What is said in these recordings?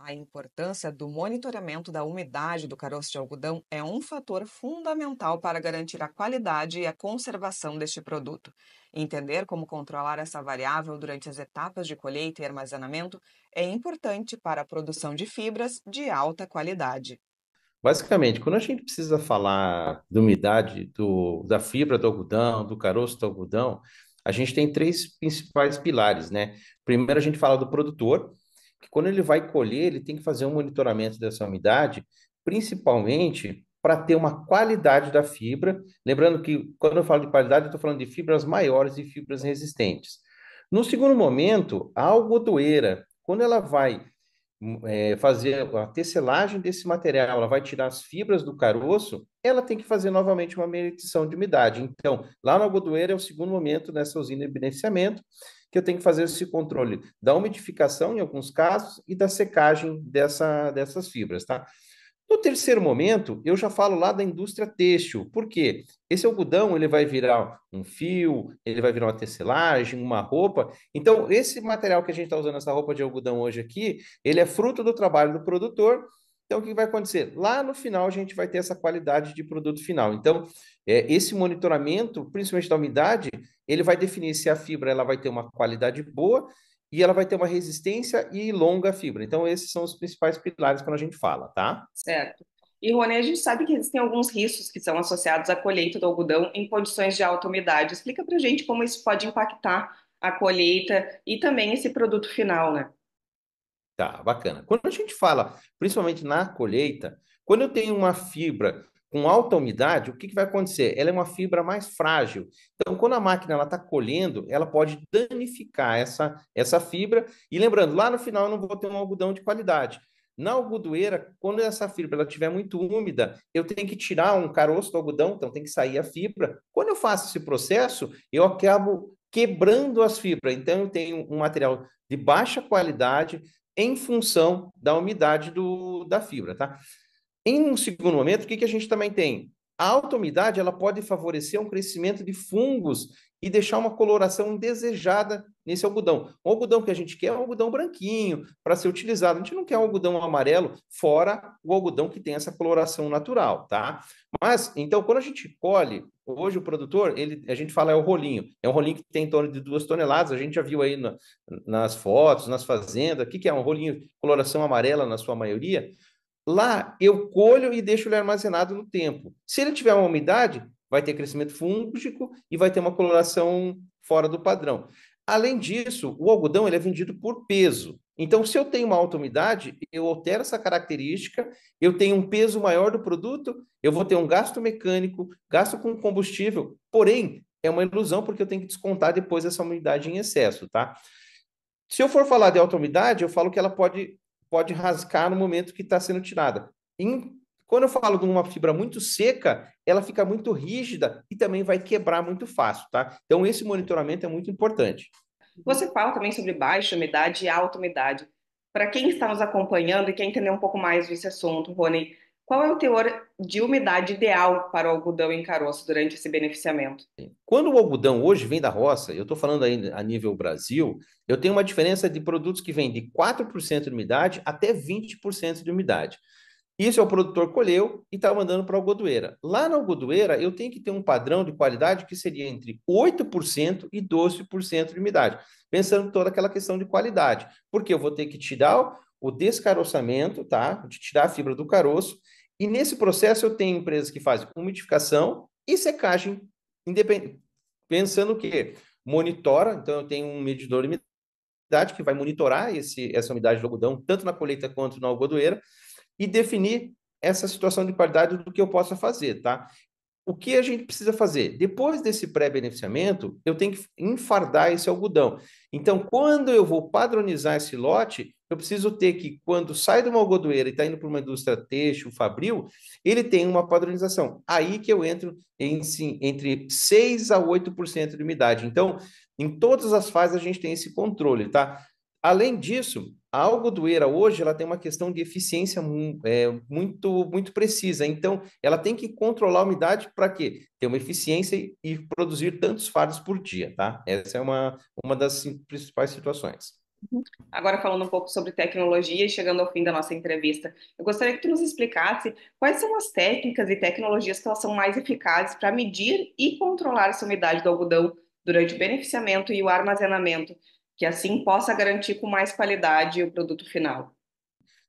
A importância do monitoramento da umidade do caroço de algodão é um fator fundamental para garantir a qualidade e a conservação deste produto. Entender como controlar essa variável durante as etapas de colheita e armazenamento é importante para a produção de fibras de alta qualidade. Basicamente, quando a gente precisa falar da umidade da fibra do algodão, do caroço do algodão, a gente tem três principais pilares, né? Primeiro, a gente fala do produtor, que quando ele vai colher, ele tem que fazer um monitoramento dessa umidade, principalmente para ter uma qualidade da fibra. Lembrando que quando eu falo de qualidade, eu estou falando de fibras maiores e fibras resistentes. No segundo momento, a algodoeira, quando ela vai fazer a tecelagem desse material, ela vai tirar as fibras do caroço, ela tem que fazer novamente uma medição de umidade. Então, lá no algodoeiro é o segundo momento nessa usina de beneficiamento que eu tenho que fazer esse controle da umidificação, em alguns casos, e da secagem dessas fibras, tá? No terceiro momento, eu já falo lá da indústria têxtil. Por quê? Esse algodão, ele vai virar um fio, ele vai virar uma tecelagem, uma roupa. Então, esse material que a gente está usando, essa roupa de algodão hoje aqui, ele é fruto do trabalho do produtor. Então, o que vai acontecer? Lá no final, a gente vai ter essa qualidade de produto final. Então, esse monitoramento, principalmente da umidade, ele vai definir se a fibra ela vai ter uma qualidade boa e ela vai ter uma resistência e longa fibra. Então, esses são os principais pilares quando a gente fala, tá? Certo. E, Rony, a gente sabe que existem alguns riscos que são associados à colheita do algodão em condições de alta umidade. Explica pra gente como isso pode impactar a colheita e também esse produto final, né? Tá, bacana. Quando a gente fala, principalmente na colheita, quando eu tenho uma fibra com alta umidade, o que que vai acontecer? Ela é uma fibra mais frágil. Então, quando a máquina ela está colhendo, ela pode danificar essa fibra. E lembrando, lá no final eu não vou ter um algodão de qualidade. Na algodoeira, quando essa fibra ela estiver muito úmida, eu tenho que tirar um caroço do algodão, então tem que sair a fibra. Quando eu faço esse processo, eu acabo quebrando as fibras. Então, eu tenho um material de baixa qualidade em função da umidade da fibra, tá? Em um segundo momento, o que que a gente também tem? A alta umidade ela pode favorecer um crescimento de fungos e deixar uma coloração indesejada nesse algodão. O algodão que a gente quer é um algodão branquinho para ser utilizado. A gente não quer um algodão amarelo, fora o algodão que tem essa coloração natural, tá? Mas, então, quando a gente colhe, hoje o produtor, a gente fala é o rolinho. É um rolinho que tem em torno de 2 toneladas. A gente já viu aí nas fotos, nas fazendas. O que que é um rolinho coloração amarela na sua maioria? Lá eu colho e deixo ele armazenado no tempo. Se ele tiver uma umidade, vai ter crescimento fúngico e vai ter uma coloração fora do padrão. Além disso, o algodão ele é vendido por peso. Então, se eu tenho uma alta umidade, eu altero essa característica, eu tenho um peso maior do produto, eu vou ter um gasto mecânico, gasto com combustível, porém, é uma ilusão porque eu tenho que descontar depois essa umidade em excesso, tá? Se eu for falar de alta umidade, eu falo que ela pode rasgar no momento que está sendo tirada. Quando eu falo de uma fibra muito seca, ela fica muito rígida e também vai quebrar muito fácil, tá? Então, esse monitoramento é muito importante. Você fala também sobre baixa umidade e alta umidade. Para quem está nos acompanhando e quer entender um pouco mais desse assunto, Rony, qual é o teor de umidade ideal para o algodão em caroço durante esse beneficiamento? Quando o algodão hoje vem da roça, eu estou falando aí a nível Brasil, eu tenho uma diferença de produtos que vêm de 4% de umidade até 20% de umidade. Isso é o produtor colheu e está mandando para a algodoeira. Lá na algodoeira, eu tenho que ter um padrão de qualidade que seria entre 8% e 12% de umidade, pensando toda aquela questão de qualidade. Porque eu vou ter que tirar o descaroçamento, tá? De tirar a fibra do caroço. E nesse processo eu tenho empresas que fazem umidificação e secagem independente. Pensando que monitora, então eu tenho um medidor de umidade que vai monitorar essa umidade do algodão, tanto na colheita quanto na algodoeira, e definir essa situação de qualidade do que eu possa fazer, tá? O que a gente precisa fazer? Depois desse pré-beneficiamento, eu tenho que enfardar esse algodão. Então, quando eu vou padronizar esse lote, eu preciso ter que, quando sai de uma algodoeira e está indo para uma indústria têxtil, fabril, ele tem uma padronização. Aí que eu entro entre 6 a 8% de umidade. Então, em todas as fases a gente tem esse controle, tá? Além disso, a algodoeira hoje ela tem uma questão de eficiência muito precisa. Então, ela tem que controlar a umidade para quê? Ter uma eficiência e produzir tantos fardos por dia, tá? Essa é uma das principais situações. Agora falando um pouco sobre tecnologia e chegando ao fim da nossa entrevista, eu gostaria que tu nos explicasse quais são as técnicas e tecnologias que elas são mais eficazes para medir e controlar essa umidade do algodão durante o beneficiamento e o armazenamento, que assim possa garantir com mais qualidade o produto final.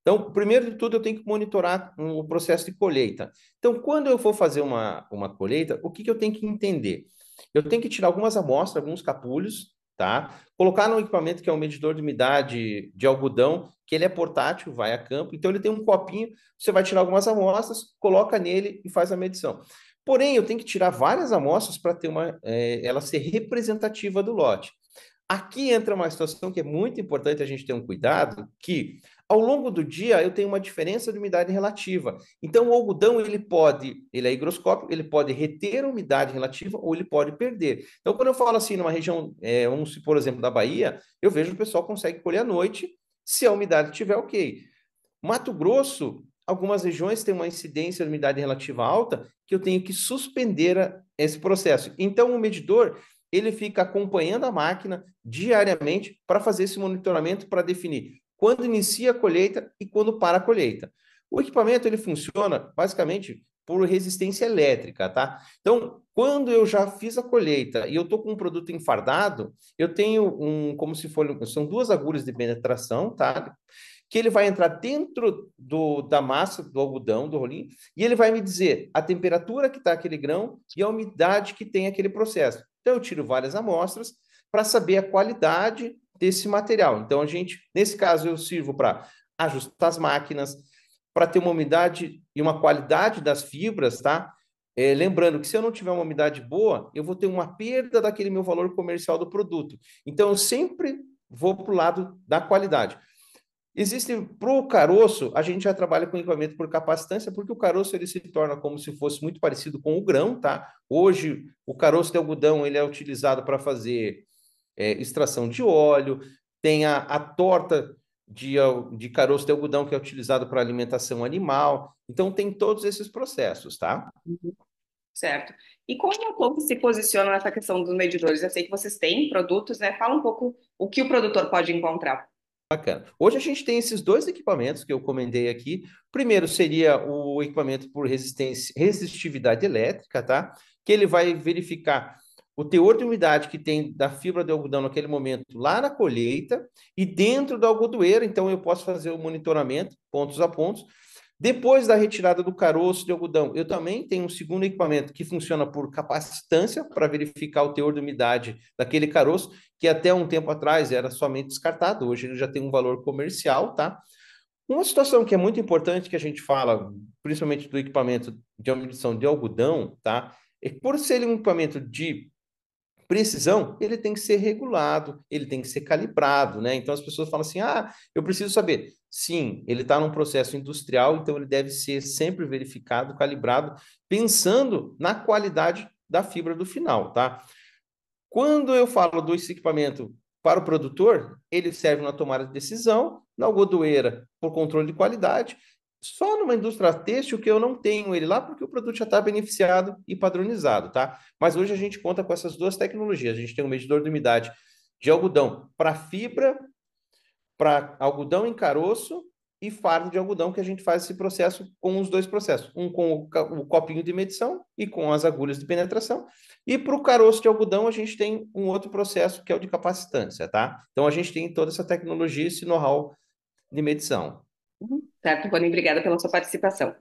Então, primeiro de tudo, eu tenho que monitorar o processo de colheita. Então, quando eu for fazer uma colheita, o que eu tenho que entender? Eu tenho que tirar algumas amostras, alguns capulhos, tá? Colocar no equipamento que é um medidor de umidade de algodão, que ele é portátil, vai a campo. Então, ele tem um copinho, você vai tirar algumas amostras, coloca nele e faz a medição. Porém, eu tenho que tirar várias amostras para ter ela ser representativa do lote. Aqui entra uma situação que é muito importante a gente ter um cuidado, que ao longo do dia eu tenho uma diferença de umidade relativa. Então o algodão ele é higroscópico, ele pode reter a umidade relativa ou ele pode perder. Então quando eu falo assim numa região, vamos supor, por exemplo, da Bahia, eu vejo que o pessoal consegue colher à noite se a umidade estiver ok. Mato Grosso, algumas regiões têm uma incidência de umidade relativa alta que eu tenho que suspender esse processo. Então, o medidor, ele fica acompanhando a máquina diariamente para fazer esse monitoramento para definir quando inicia a colheita e quando para a colheita. O equipamento, ele funciona basicamente por resistência elétrica, tá? Então, quando eu já fiz a colheita e eu estou com um produto enfardado, eu tenho como se for, são duas agulhas de penetração, tá? Que ele vai entrar dentro da massa do algodão, do rolinho, e ele vai me dizer a temperatura que está aquele grão e a umidade que tem aquele processo. Então, eu tiro várias amostras para saber a qualidade desse material. Então, nesse caso, eu sirvo para ajustar as máquinas, para ter uma umidade e uma qualidade das fibras, tá? Lembrando que se eu não tiver uma umidade boa, eu vou ter uma perda daquele meu valor comercial do produto. Então, eu sempre vou para o lado da qualidade. Existe para o caroço, a gente já trabalha com equipamento por capacitância, porque o caroço ele se torna como se fosse muito parecido com o grão, tá? Hoje, o caroço de algodão ele é utilizado para fazer extração de óleo, tem a torta de caroço de algodão que é utilizado para alimentação animal. Então, tem todos esses processos, tá? Certo. E como a Clover se posiciona nessa questão dos medidores? Eu sei que vocês têm produtos, né? Fala um pouco o que o produtor pode encontrar. Bacana. Hoje a gente tem esses dois equipamentos que eu comentei aqui. Primeiro seria o equipamento por resistividade elétrica, tá? Que ele vai verificar o teor de umidade que tem da fibra de algodão naquele momento lá na colheita e dentro da algodoeira. Então eu posso fazer o monitoramento pontos a pontos. Depois da retirada do caroço de algodão, eu também tenho um segundo equipamento que funciona por capacitância para verificar o teor de umidade daquele caroço, que até um tempo atrás era somente descartado, hoje ele já tem um valor comercial, tá? Uma situação que é muito importante que a gente fala, principalmente do equipamento de medição de algodão, tá? É que por ser um equipamento de precisão, ele tem que ser regulado, ele tem que ser calibrado, né? Então as pessoas falam assim: ah, eu preciso saber. Sim, ele está num processo industrial, então ele deve ser sempre verificado, calibrado, pensando na qualidade da fibra do final, tá? Quando eu falo do equipamento para o produtor, ele serve na tomada de decisão, na algodoeira por controle de qualidade. Só numa indústria têxtil que eu não tenho ele lá, porque o produto já está beneficiado e padronizado, tá? Mas hoje a gente conta com essas duas tecnologias. A gente tem um medidor de umidade de algodão para fibra, para algodão em caroço e fardo de algodão, que a gente faz esse processo com os dois processos, um com o copinho de medição e com as agulhas de penetração. E para o caroço de algodão, a gente tem um outro processo que é o de capacitância, tá? Então a gente tem toda essa tecnologia, esse know-how de medição. Certo, Rony, obrigada pela sua participação.